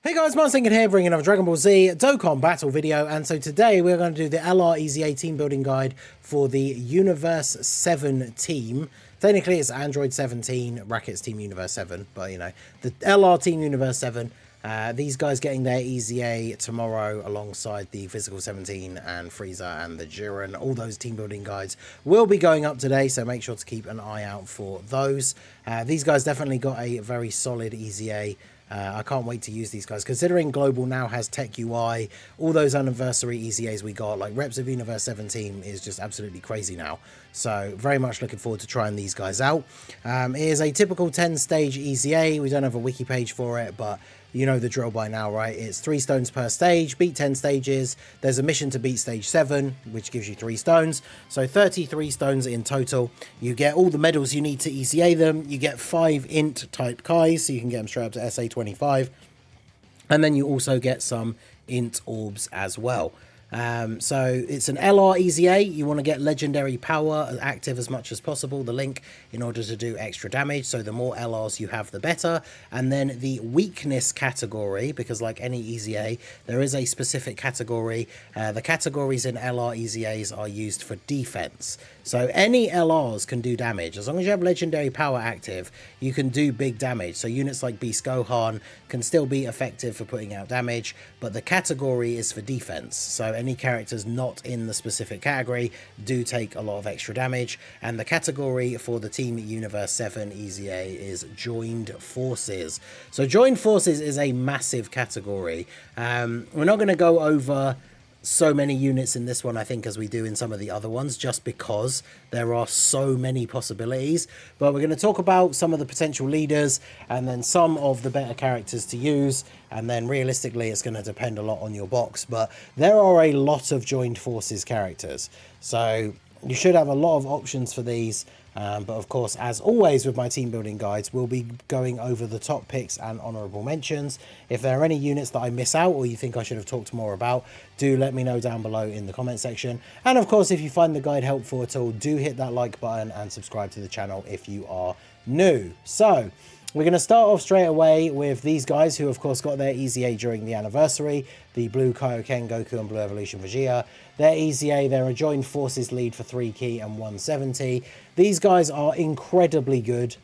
Hey guys, Martin here, bringing another Dragon Ball Z Dokkan battle video, and so today we're going to do the LR EZA team building guide for the Universe 7 team. Technically it's Android 17, brackets Team Universe 7, but you know, the LR Team Universe 7. These guys getting their EZA tomorrow alongside the Physical 17 and Frieza and the Jiren. All those team building guides will be going up today, so make sure to keep an eye out for those. These guys definitely got a very solid EZA. I can't wait to use these guys, considering Global now has Tech UI, all those anniversary EZAs we got, like Reps of Universe 17 is just absolutely crazy now. So very much looking forward to trying these guys out. It is a typical 10-stage EZA. We don't have a wiki page for it, but you know the drill by now, right? It's 3 stones per stage, beat 10 stages. There's a mission to beat stage 7, which gives you 3 stones. So 33 stones in total. You get all the medals you need to EZA them. You get 5 int type Kais, so you can get them straight up to SA 25. And then you also get some int orbs as well. So it's an LR EZA. You want to get legendary power active as much as possible, the link, in order to do extra damage. So the more LRs you have, the better. And then the weakness category, because like any EZA, there is a specific category. The categories in LR EZAs are used for defense. So any LRs can do damage. As long as you have legendary power active, you can do big damage. So units like Beast Gohan can still be effective for putting out damage, but the category is for defense. So any characters not in the specific category do take a lot of extra damage. And the category for the Team Universe 7 EZA is Joined Forces. So Joined Forces is a massive category. We're not going to go over so many units in this one, I think, as we do in some of the other ones, just because there are so many possibilities. But we're going to talk about some of the potential leaders and then some of the better characters to use, and then realistically it's going to depend a lot on your box. But there are a lot of Joined Forces characters, so you should have a lot of options for these. But of course, as always with my team building guides, we'll be going over the top picks and honorable mentions. If there are any units that I miss out or you think I should have talked more about, do let me know down below in the comment section. And of course, if you find the guide helpful at all, do hit that like button and subscribe to the channel if you are new. So we're going to start off straight away with these guys who, of course, got their EZA during the anniversary. The Blue Kaioken Goku and Blue Evolution Vegeta. Their EZA, they're a Joined Forces lead for 3 key and 170. These guys are incredibly good.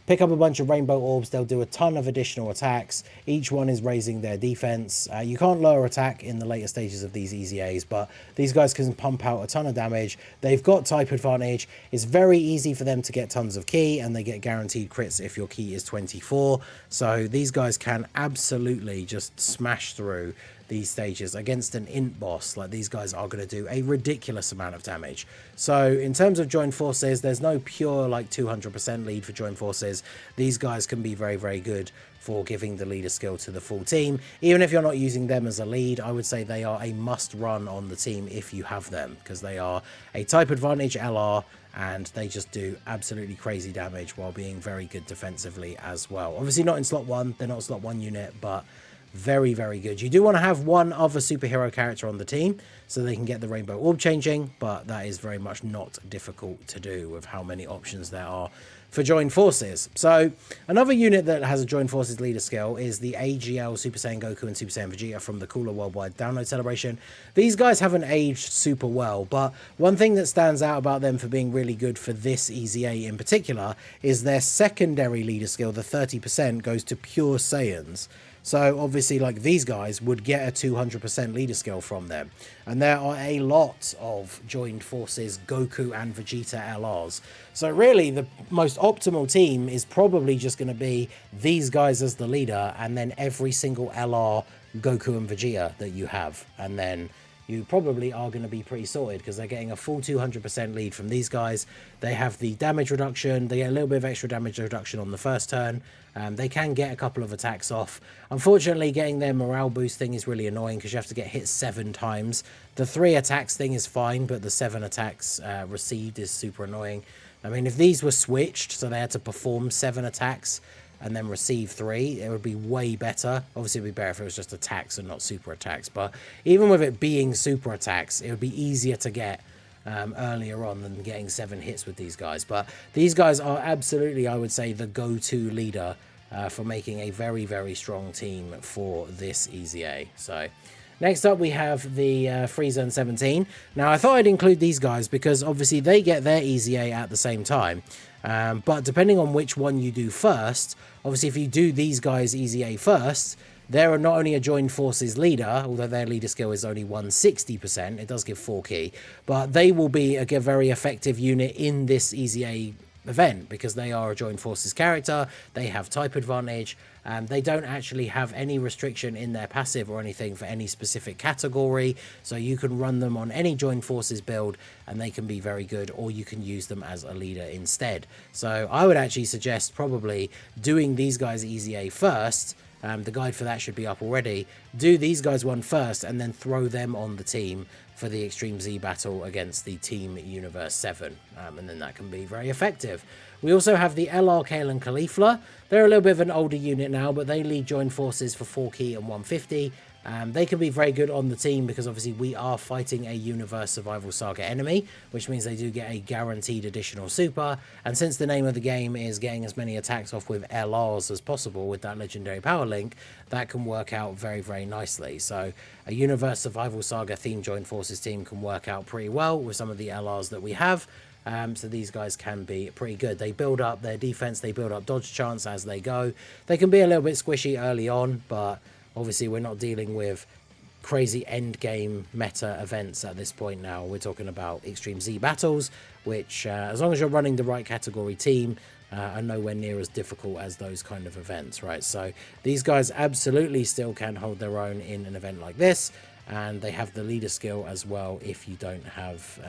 Pick up a bunch of rainbow orbs, they'll do a ton of additional attacks. Each one is raising their defense. You can't lower attack in the later stages of these EZAs, but these guys can pump out a ton of damage. They've got type advantage. It's very easy for them to get tons of key, and they get guaranteed crits if your key is 24. So these guys can absolutely just smash through these stages against an int boss. Like, these guys are going to do a ridiculous amount of damage. So in terms of Joined Forces, there's no pure like 200% lead for Joined Forces. These guys can be very, very good for giving the leader skill to the full team. Even if you're not using them as a lead, I would say they are a must run on the team if you have them, because they are a type advantage LR and they just do absolutely crazy damage while being very good defensively as well. Obviously not in slot 1, they're not a slot 1 unit, but very, very good. You do want to have one other superhero character on the team so they can get the rainbow orb changing, but that is very much not difficult to do with how many options there are for Joined Forces. So another unit that has a Joined Forces leader skill is the AGL Super Saiyan Goku and Super Saiyan Vegeta from the Cooler Worldwide Download Celebration. These guys haven't aged super well, but one thing that stands out about them for being really good for this EZA in particular is their secondary leader skill, the 30%, goes to pure Saiyans. So obviously, like, these guys would get a 200% leader skill from them. And there are a lot of Joined Forces Goku and Vegeta LRs. So really, the most optimal team is probably just going to be these guys as the leader, and then every single LR Goku and Vegeta that you have. And then you probably are going to be pretty sorted, because they're getting a full 200% lead from these guys. They have the damage reduction. They get a little bit of extra damage reduction on the first turn. They can get a couple of attacks off. Unfortunately, getting their morale boost thing is really annoying, because you have to get hit 7 times. The 3 attacks thing is fine, but the 7 attacks received is super annoying. I mean, if these were switched, so they had to perform 7 attacks and then receive 3, it would be way better. Obviously, it would be better if it was just attacks and not super attacks. But even with it being super attacks, it would be easier to get earlier on than getting 7 hits with these guys. But these guys are absolutely, I would say, the go-to leader for making a very, very strong team for this EZA. So next up, we have the Frieza and 17. Now, I thought I'd include these guys because obviously they get their EZA at the same time. But depending on which one you do first, obviously if you do these guys EZA first, they're not only a joined forces leader, although their leader skill is only 160%, it does give 4 key, but they will be a very effective unit in this EZA event because they are a joined forces character, they have type advantage, and they don't actually have any restriction in their passive or anything for any specific category, so you can run them on any joined forces build and they can be very good, or you can use them as a leader instead. So I would actually suggest probably doing these guys EZA first. The guide for that should be up already. Do these guys one first and then throw them on the team for the Extreme Z battle against the Team Universe 7. And then that can be very effective. We also have the LR Kale and Caulifla. They're a little bit of an older unit now, but they lead joined forces for 4 key and 150. They can be very good on the team because obviously we are fighting a Universe Survival Saga enemy, which means they do get a guaranteed additional super. And since the name of the game is getting as many attacks off with LRs as possible with that legendary power link, that can work out very, very nicely. So a Universe Survival Saga themed joined forces team can work out pretty well with some of the LRs that we have. So these guys can be pretty good. They build up their defense, they build up dodge chance as they go. They can be a little bit squishy early on, but obviously we're not dealing with crazy end game meta events at this point now. We're talking about Extreme Z battles, which as long as you're running the right category team, are nowhere near as difficult as those kind of events, right? So these guys absolutely still can hold their own in an event like this, and they have the leader skill as well if you don't have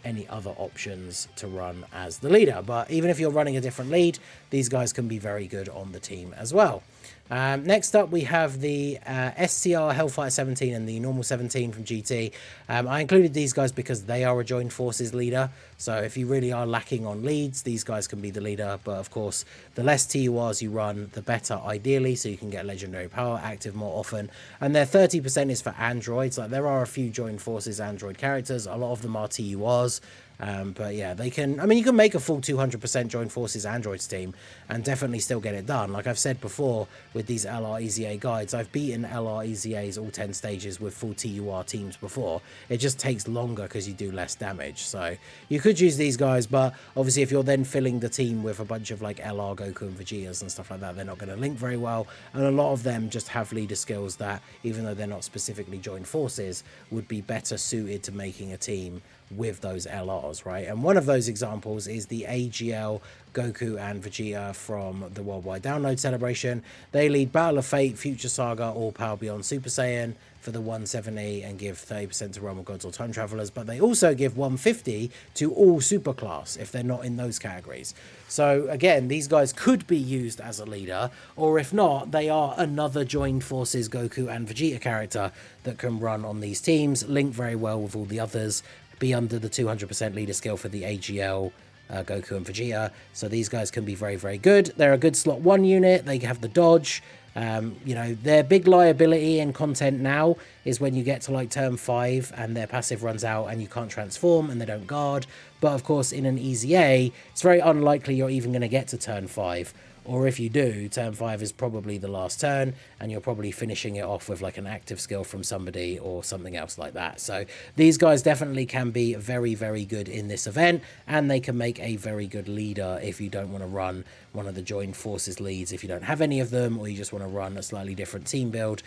any other options to run as the leader. But even if you're running a different lead, these guys can be very good on the team as well. Next up, we have the STRR Hellfighter 17 and the normal 17 from GT. I included these guys because they are a joined forces leader. So if you really are lacking on leads, these guys can be the leader. But of course, the less TURs you run, the better ideally. So you can get legendary power active more often. And their 30% is for androids. Like there are a few joined forces android characters. A lot of them are TURs. But yeah, they can, I mean, you can make a full 200% joined forces androids team and definitely still get it done. Like I've said before with these LR EZA guides, I've beaten LR EZAs all 10 stages with full TUR teams before. It just takes longer because you do less damage. So you could use these guys, but obviously if you're then filling the team with a bunch of like LR Goku and Vegetas and stuff like that, they're not going to link very well. And a lot of them just have leader skills that, even though they're not specifically joined forces, would be better suited to making a team with those LRs, right? And one of those examples is the AGL Goku and Vegeta from the Worldwide Download Celebration. They lead Battle of Fate, Future Saga, All Power Beyond Super Saiyan for the 170 and give 30% to Realm of Gods or Time Travelers, but they also give 150 to all Superclass if they're not in those categories. So again, these guys could be used as a leader, or if not, they are another joined forces Goku and Vegeta character that can run on these teams, link very well with all the others, be under the 200% leader skill for the AGL, Goku and Vegeta. So these guys can be very, very good. They're a good slot 1 unit. They have the dodge. You know, their big liability in content now is when you get to like turn 5 and their passive runs out and you can't transform and they don't guard. But of course, in an EZA, it's very unlikely you're even going to get to turn 5. Or if you do, turn 5 is probably the last turn, and you're probably finishing it off with like an active skill from somebody or something else like that. So these guys definitely can be very, very good in this event, and they can make a very good leader if you don't want to run one of the joined forces leads. If you don't have any of them, or you just want to run a slightly different team build,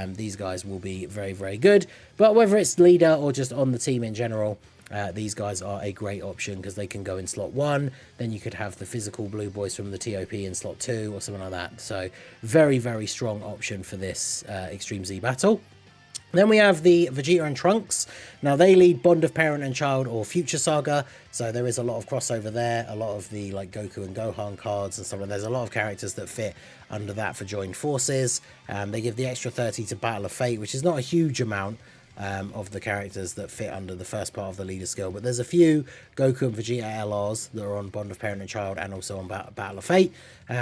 these guys will be very, very good. But whether it's leader or just on the team in general, these guys are a great option because they can go in slot 1, then you could have the physical blue boys from the TOP in slot 2 or something like that. So very, very strong option for this Extreme Z battle. Then we have the Vegeta and Trunks. Now they lead Bond of Parent and Child or Future Saga, so there is a lot of crossover there, a lot of the like Goku and Gohan cards and stuff like that. There's a lot of characters that fit under that for joined forces. They give the extra 30 to Battle of Fate, which is not a huge amount of the characters that fit under the first part of the leader skill, but there's a few Goku and Vegeta LRs that are on Bond of Parent and Child and also on Battle of Fate.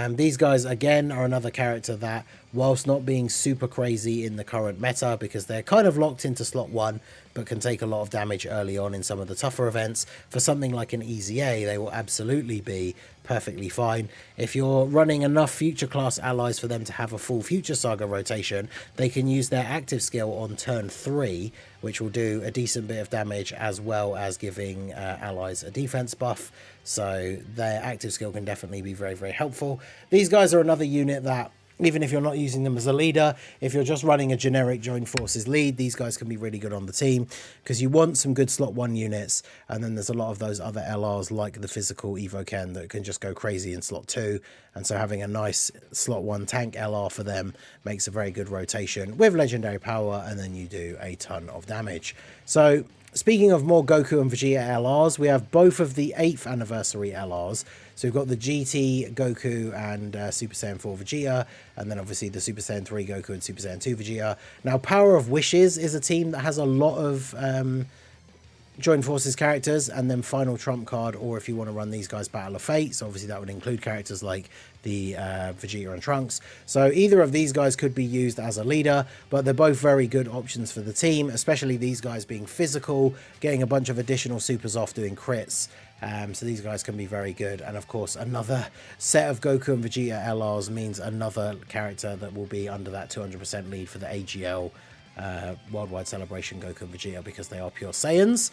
These guys again are another character that, whilst not being super crazy in the current meta because they're kind of locked into slot 1 but can take a lot of damage early on in some of the tougher events, for something like an EZA they will absolutely be perfectly fine. If you're running enough future class allies for them to have a full future saga rotation, they can use their active skill on turn 3, which will do a decent bit of damage as well as giving allies a defense buff. So their active skill can definitely be very, very helpful. These guys are another unit that, even if you're not using them as a leader, if you're just running a generic Joined Forces lead, these guys can be really good on the team, because you want some good slot 1 units, and then there's a lot of those other LRs like the physical Evo Ken that can just go crazy in slot 2, and so having a nice slot 1 tank LR for them makes a very good rotation with legendary power, and then you do a ton of damage. So speaking of more Goku and Vegeta LRs, we have both of the 8th anniversary LRs. So we've got the GT Goku and Super Saiyan 4 Vegeta, and then obviously the Super Saiyan 3 Goku and Super Saiyan 2 Vegeta. Now, Power of Wishes is a team that has a lot of Joined Forces characters, and then final trump card, or if you want to run these guys, Battle of Fate. So obviously that would include characters like the Vegeta and Trunks. So either of these guys could be used as a leader, but they're both very good options for the team, especially these guys being physical, getting a bunch of additional supers off, doing crits. So these guys can be very good. And of course, another set of Goku and Vegeta LRs means another character that will be under that 200% lead for the AGL Worldwide Celebration Goku and Vegeta, because they are pure Saiyans.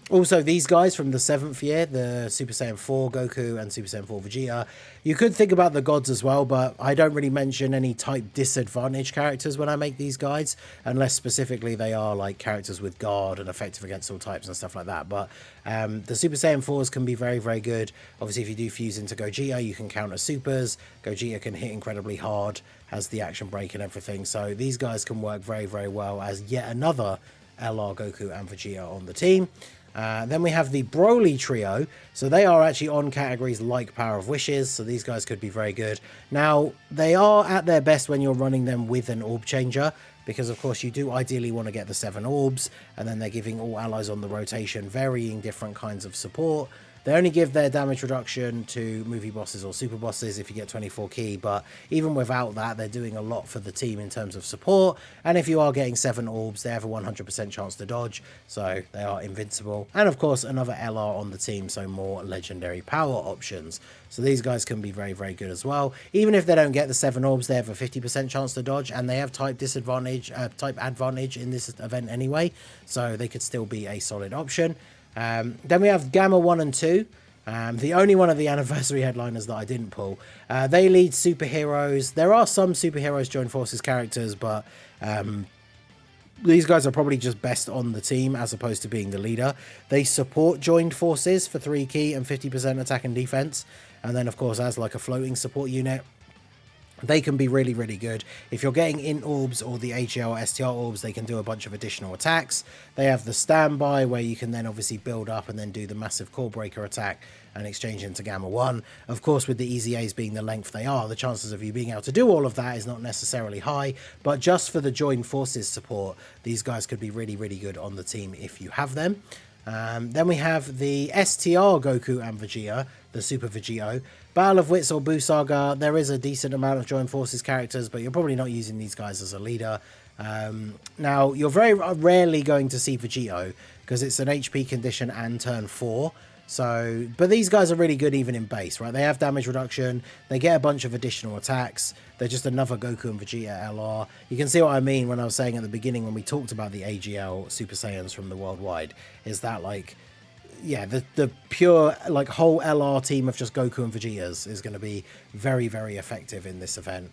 Also, these guys from the 7th year, the Super Saiyan 4 Goku and Super Saiyan 4 Vegeta, you could think about the gods as well, but I don't really mention any type disadvantage characters when I make these guides, unless specifically they are like characters with guard and effective against all types and stuff like that. But the Super Saiyan 4s can be very, very good. Obviously, if you do fuse into Gogeta, you can counter supers. Gogeta can hit incredibly hard, has the action break and everything. So these guys can work very, very well as yet another LR Goku and Vegeta on the team. Then we have the Broly trio. So they are actually on categories like Power of Wishes, so these guys could be very good. Now, they are at their best when you're running them with an orb changer, because of course you do ideally want to get the 7 orbs, and then they're giving all allies on the rotation varying different kinds of support. They only give their damage reduction to movie bosses or super bosses if you get 24 key, but even without that, they're doing a lot for the team in terms of support. And if you are getting 7 orbs, they have a 100% chance to dodge, so they are invincible. And of course, another LR on the team, so more legendary power options. So these guys can be very, very good as well. Even if they don't get the 7 orbs, they have a 50% chance to dodge, and they have type disadvantage, type advantage in this event anyway, so they could still be a solid option. Then we have Gamma 1 and 2, the only one of the anniversary headliners that I didn't pull. They lead superheroes. There are some superheroes Joined Forces characters, but these guys are probably just best on the team as opposed to being the leader. They support Joined Forces for 3 key and 50% attack and defense, and then of course as like a floating support unit, they can be really, really good. If you're getting int orbs or the HL or STR orbs, they can do a bunch of additional attacks. They have the standby where you can then obviously build up and then do the massive core breaker attack and exchange into Gamma 1. Of course, with the easy A's being the length they are, the chances of you being able to do all of that is not necessarily high, but just for the Joined Forces support, these guys could be really, really good on the team if you have them. Then we have the STR Goku and Vegeta, the Super Vegito. Battle of Wits or Buu Saga, there is a decent amount of Joined Forces characters, but you're probably not using these guys as a leader. Now, you're very rarely going to see Vegito, because it's an HP condition and turn 4. So, but these guys are really good even in base, right? They have damage reduction, they get a bunch of additional attacks, they're just another Goku and Vegeta LR. You can see what I mean when I was saying at the beginning when we talked about the AGL Super Saiyans from the worldwide, is that like, yeah, the pure like whole LR team of just Goku and Vegetas is going to be very, very effective in this event.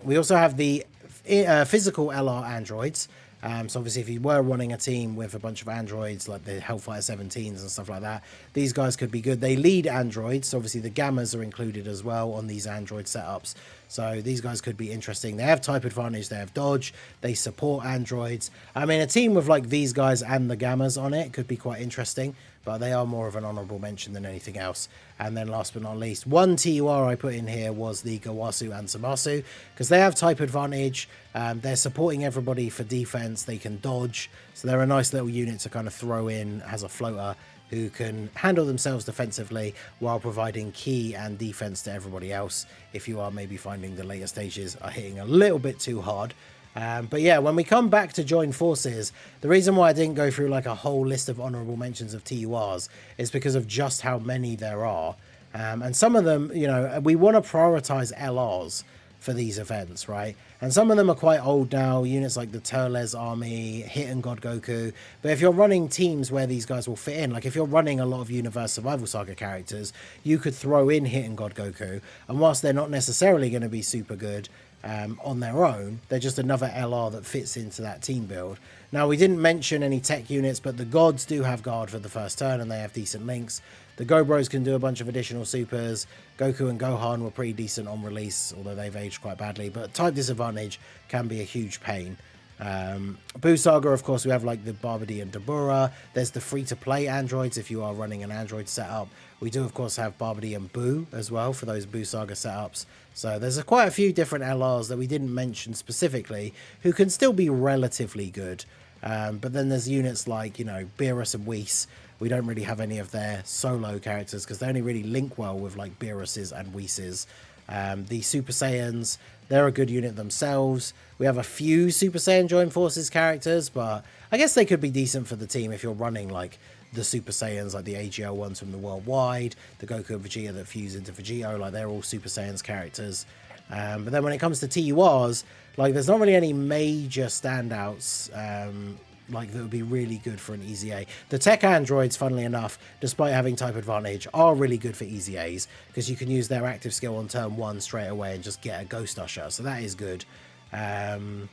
We also have the physical LR androids. So obviously if you were running a team with a bunch of androids like the Hellfighter 17s and stuff like that, these guys could be good. They lead androids, so obviously the Gammas are included as well on these android setups. So these guys could be interesting. They have type advantage, they have dodge, they support androids. I mean, a team with like these guys and the Gammas on it could be quite interesting, but they are more of an honourable mention than anything else. And then last but not least, one TUR I put in here was the Gawasu and Samasu, because they have type advantage, they're supporting everybody for defense, they can dodge, so they're a nice little unit to kind of throw in as a floater who can handle themselves defensively while providing key and defense to everybody else if you are maybe finding the later stages are hitting a little bit too hard. But yeah, when we come back to Joined Forces, the reason why I didn't go through like a whole list of honourable mentions of TURs is because of just how many there are. And some of them, you know, we want to prioritize LRs for these events, right? And some of them are quite old now, units like the Turles Army, Hit and God Goku. But if you're running teams where these guys will fit in, like if you're running a lot of Universe Survival Saga characters, you could throw in Hit and God Goku. And whilst they're not necessarily going to be super good on their own, they're just another LR that fits into that team build. Now, we didn't mention any tech units, but the gods do have guard for the first turn, and they have decent links. The Gobros can do a bunch of additional supers. Goku and Gohan were pretty decent on release, although they've aged quite badly. But type disadvantage can be a huge pain. Boo Saga, of course, we have like the Barbady and Dabura. There's the free-to-play androids if you are running an android setup. We do, of course, have Barbady and Boo as well for those Boo Saga setups. So there's quite a few different LRs that we didn't mention specifically who can still be relatively good. But then there's units like, you know, Beerus and Whis. We don't really have any of their solo characters because they only really link well with like Beerus's and Whis's. The Super Saiyans, they're a good unit themselves. We have a few Super Saiyan Joint Forces characters, but I guess they could be decent for the team if you're running like the Super Saiyans, like the AGL ones from the Worldwide, the Goku and Vegeta that fuse into Vegito, like they're all Super Saiyans characters. But then when it comes to TURs, like there's not really any major standouts like that would be really good for an EZA. The tech androids, funnily enough, despite having type advantage, are really good for EZAs because you can use their active skill on turn 1 straight away and just get a Ghost Usher, so that is good. And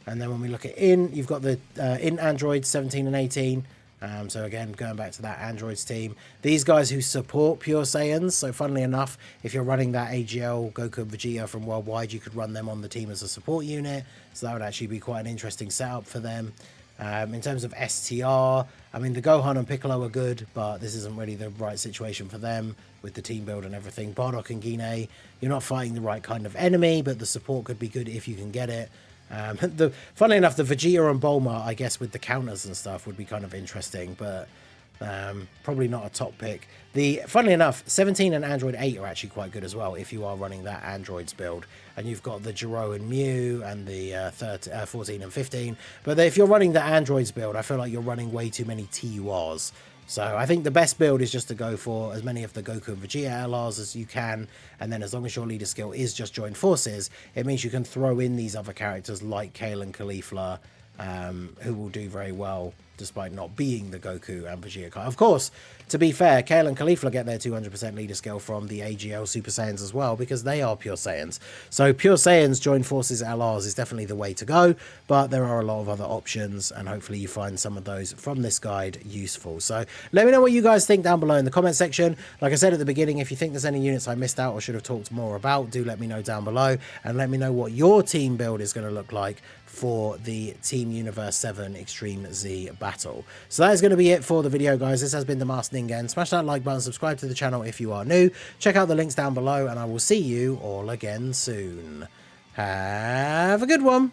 then when we look at you've got the in androids 17 and 18. So again, going back to that androids team, these guys who support Pure Saiyans. So funnily enough, if you're running that AGL Goku and Vegeta from Worldwide, you could run them on the team as a support unit. So that would actually be quite an interesting setup for them. In terms of STR, I mean, the Gohan and Piccolo are good, but this isn't really the right situation for them with the team build and everything. Bardock and Guinea, you're not fighting the right kind of enemy, but the support could be good if you can get it. Funnily enough, the Vegeta and Bulma, I guess, with the counters and stuff would be kind of interesting, but probably not a top pick. Funnily enough, 17 and Android 8 are actually quite good as well if you are running that Androids build. And you've got the Jiro and Mew and the 14 and 15. But if you're running the Androids build, I feel like you're running way too many TURs. So I think the best build is just to go for as many of the Goku and Vegeta LRs as you can, and then as long as your leader skill is just join forces, it means you can throw in these other characters like Kale and Caulifla, who will do very well despite not being the Goku and Vegeta card. Of course, to be fair, Kale and Caulifla get their 200% leader skill from the AGL Super Saiyans as well, because they are Pure Saiyans. So Pure Saiyans join forces LRs is definitely the way to go, but there are a lot of other options, and hopefully you find some of those from this guide useful. So let me know what you guys think down below in the comment section. Like I said at the beginning, if you think there's any units I missed out or should have talked more about, do let me know down below, and let me know what your team build is going to look like for the Team Universe 7 Extreme Z battle. So that is going to be it for the video, guys. This has been the Masked Ningen. Smash that like button, subscribe to the channel if you are new. Check out the links down below, and I will see you all again soon. Have a good one.